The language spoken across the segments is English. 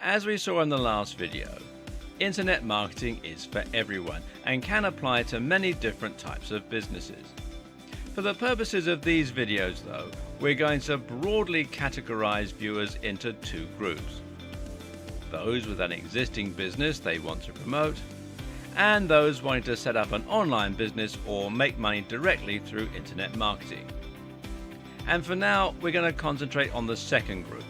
As we saw in the last video, internet marketing is for everyone and can apply to many different types of businesses. For the purposes of these videos though, we're going to broadly categorize viewers into two groups. Those with an existing business they want to promote, and those wanting to set up an online business or make money directly through internet marketing. And for now, we're going to concentrate on the second group.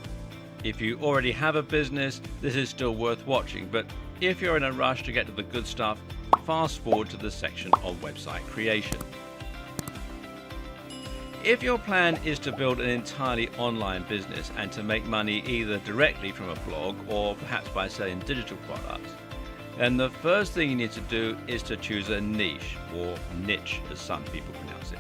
If you already have a business, this is still worth watching, but if you're in a rush to get to the good stuff, fast forward to the section of website creation. If your plan is to build an entirely online business and to make money either directly from a blog or perhaps by selling digital products, then the first thing you need to do is to choose a niche, or niche as some people pronounce it.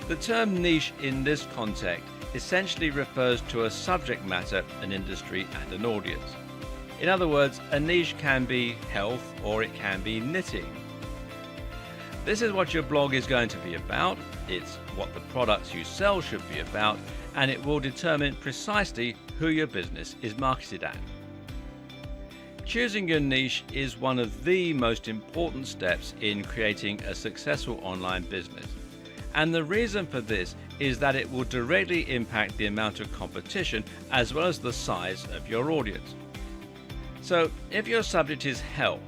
The term niche in this context essentially refers to a subject matter, an industry and an audience. In other words, a niche can be health or it can be knitting. This is what your blog is going to be about, it's what the products you sell should be about, and it will determine precisely who your business is marketed at. Choosing your niche is one of the most important steps in creating a successful online business. And the reason for this is that it will directly impact the amount of competition as well as the size of your audience. So if your subject is health,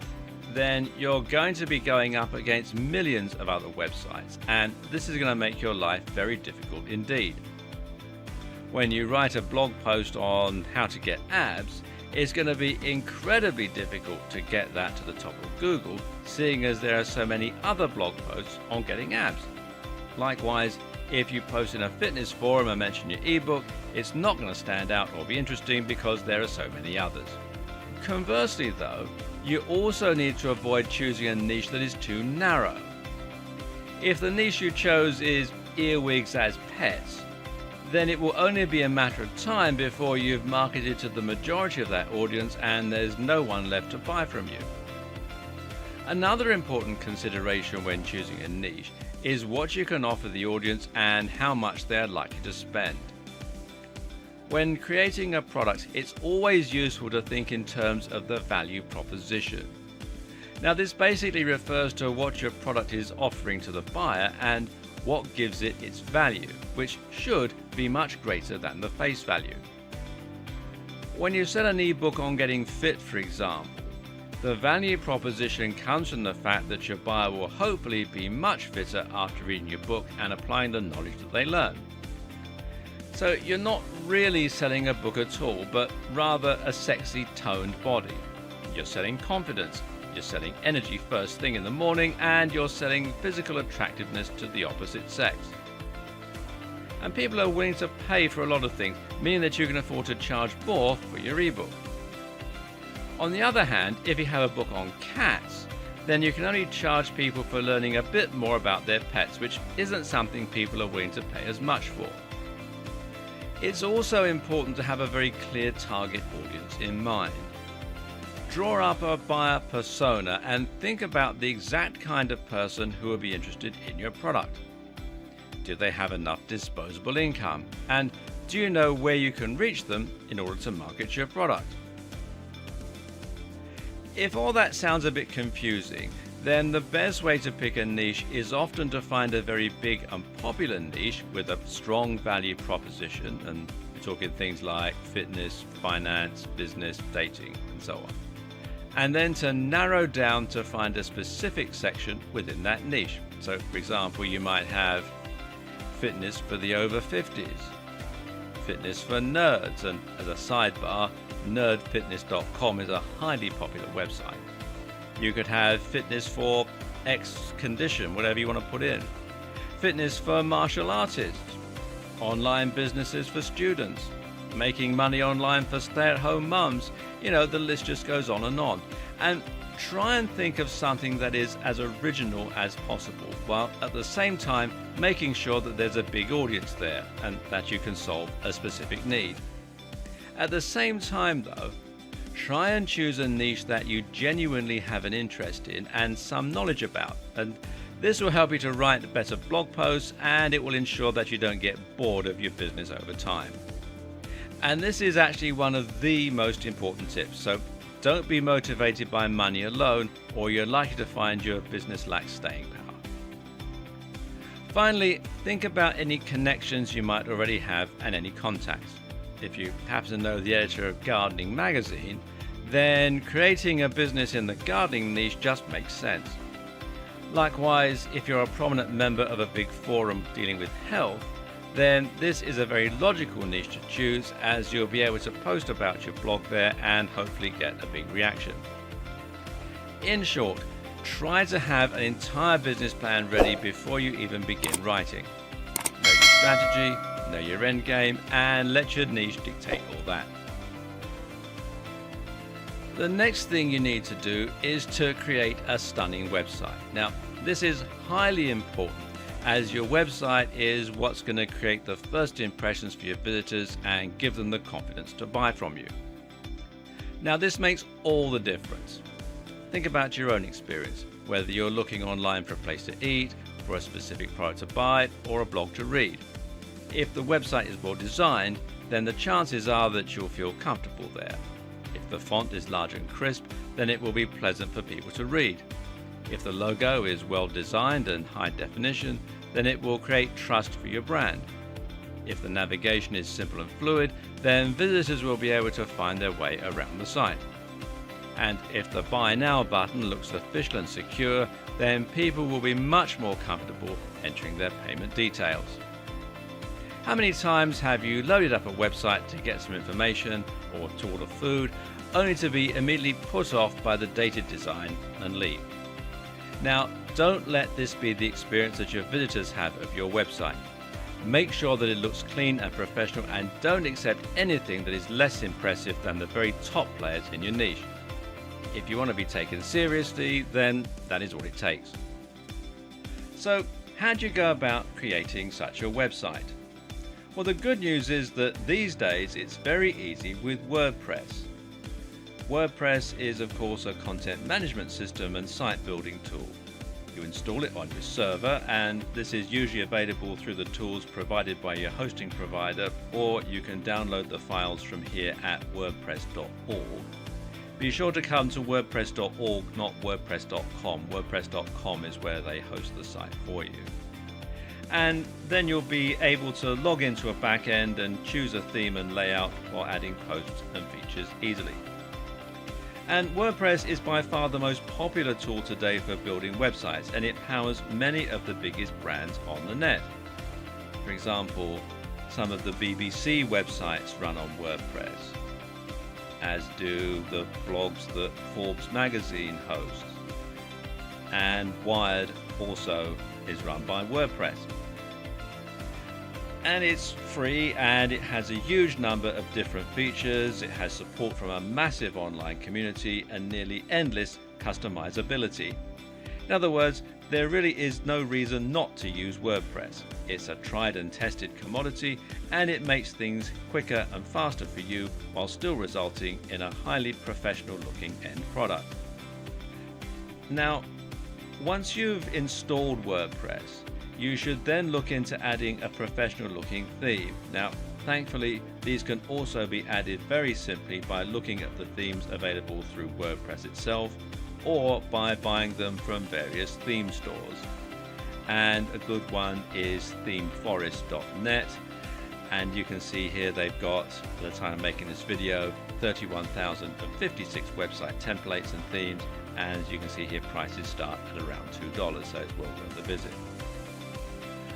then you're going to be going up against millions of other websites, and this is going to make your life very difficult indeed. When you write a blog post on how to get abs, it's going to be incredibly difficult to get that to the top of Google, seeing as there are so many other blog posts on getting abs. Likewise, if you post in a fitness forum and mention your ebook, it's not going to stand out or be interesting because there are so many others. Conversely though, you also need to avoid choosing a niche that is too narrow. If the niche you chose is earwigs as pets, then it will only be a matter of time before you've marketed to the majority of that audience and there's no one left to buy from you. Another important consideration when choosing a niche is what you can offer the audience and how much they are likely to spend. When creating a product, it's always useful to think in terms of the value proposition. Now, this basically refers to what your product is offering to the buyer and what gives it its value, which should be much greater than the face value. When you sell an ebook on getting fit, for example, the value proposition comes from the fact that your buyer will hopefully be much fitter after reading your book and applying the knowledge that they learn. So you're not really selling a book at all, but rather a sexy toned body. You're selling confidence, you're selling energy first thing in the morning, and you're selling physical attractiveness to the opposite sex. And people are willing to pay for a lot of things, meaning that you can afford to charge more for your ebook. On the other hand, if you have a book on cats, then you can only charge people for learning a bit more about their pets, which isn't something people are willing to pay as much for. It's also important to have a very clear target audience in mind. Draw up a buyer persona and think about the exact kind of person who will be interested in your product. Do they have enough disposable income? And do you know where you can reach them in order to market your product? If all that sounds a bit confusing, then the best way to pick a niche is often to find a very big and popular niche with a strong value proposition, and we're talking things like fitness, finance, business, dating, and so on. And then to narrow down to find a specific section within that niche. So for example, you might have fitness for the over 50s, fitness for nerds, and as a sidebar, nerdfitness.com is a highly popular website. You could have fitness for X condition, whatever you want to put in. Fitness for martial artists, online businesses for students, making money online for stay-at-home mums. You know, the list just goes on. And try and think of something that is as original as possible, while at the same time making sure that there's a big audience there and that you can solve a specific need. At the same time though, try and choose a niche that you genuinely have an interest in and some knowledge about, and this will help you to write better blog posts, and it will ensure that you don't get bored of your business over time. And this is actually one of the most important tips. So don't be motivated by money alone, or you're likely to find your business lacks staying power. Finally, think about any connections you might already have and any contacts. If you happen to know the editor of Gardening magazine, then creating a business in the gardening niche just makes sense. Likewise, if you're a prominent member of a big forum dealing with health, then this is a very logical niche to choose, as you'll be able to post about your blog there and hopefully get a big reaction. In short, try to have an entire business plan ready before you even begin writing. Know your strategy, know your end game, and let your niche dictate all that. The next thing you need to do is to create a stunning website. Now, this is highly important, as your website is what's going to create the first impressions for your visitors and give them the confidence to buy from you. Now, this makes all the difference. Think about your own experience, whether you're looking online for a place to eat, for a specific product to buy, or a blog to read. If the website is well designed, then the chances are that you'll feel comfortable there. If the font is large and crisp, then it will be pleasant for people to read. If the logo is well designed and high definition, then it will create trust for your brand. If the navigation is simple and fluid, then visitors will be able to find their way around the site. And if the Buy Now button looks official and secure, then people will be much more comfortable entering their payment details. How many times have you loaded up a website to get some information or to order food, only to be immediately put off by the dated design and leave? Now, don't let this be the experience that your visitors have of your website. Make sure that it looks clean and professional, and don't accept anything that is less impressive than the very top players in your niche. If you want to be taken seriously, then that is what it takes. So, how do you go about creating such a website? Well, the good news is that these days it's very easy with WordPress. WordPress is, of course, a content management system and site building tool. You install it on your server, and this is usually available through the tools provided by your hosting provider, or you can download the files from here at wordpress.org. Be sure to come to wordpress.org, not wordpress.com. Wordpress.com is where they host the site for you. And then you'll be able to log into a backend and choose a theme and layout while adding posts and features easily. And WordPress is by far the most popular tool today for building websites, and it powers many of the biggest brands on the net. For example, some of the BBC websites run on WordPress, as do the blogs that Forbes magazine hosts, and Wired also is run by WordPress. And it's free, and it has a huge number of different features. It has support from a massive online community and nearly endless customizability. In other words, there really is no reason not to use WordPress. It's a tried and tested commodity, and it makes things quicker and faster for you while still resulting in a highly professional looking end product. Now, once you've installed WordPress, you should then look into adding a professional looking theme. Now, thankfully, these can also be added very simply by looking at the themes available through WordPress itself, or by buying them from various theme stores. And a good one is themeforest.net, and you can see here they've got, at the time of making this video, 31,056 website templates and themes, and as you can see here, prices start at around $2, so it's well worth a visit.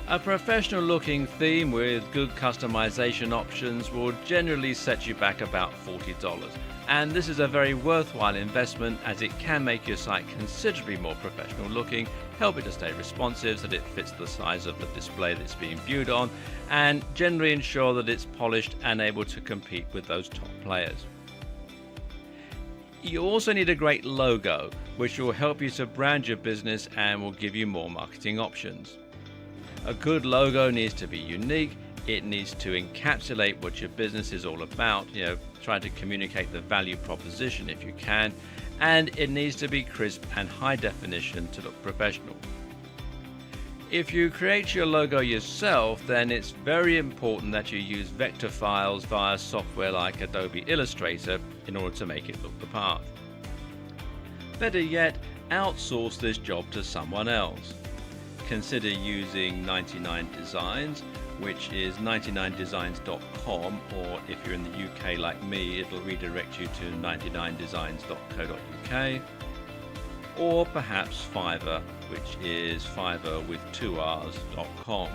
A professional looking theme with good customization options will generally set you back about $40, and this is a very worthwhile investment, as it can make your site considerably more professional looking, help it to stay responsive so that it fits the size of the display that it's being viewed on, and generally ensure that it's polished and able to compete with those top players. You also need a great logo, which will help you to brand your business and will give you more marketing options. A good logo needs to be unique. It needs to encapsulate what your business is all about, try to communicate the value proposition if you can, and it needs to be crisp and high definition to look professional. If you create your logo yourself, then it's very important that you use vector files via software like Adobe Illustrator in order to make it look the part. Better yet, outsource this job to someone else. Consider using 99 Designs, which is 99designs.com, or if you're in the UK like me, it'll redirect you to 99designs.co.uk, or perhaps Fiverr, which is Fiverr with 2 R's.com.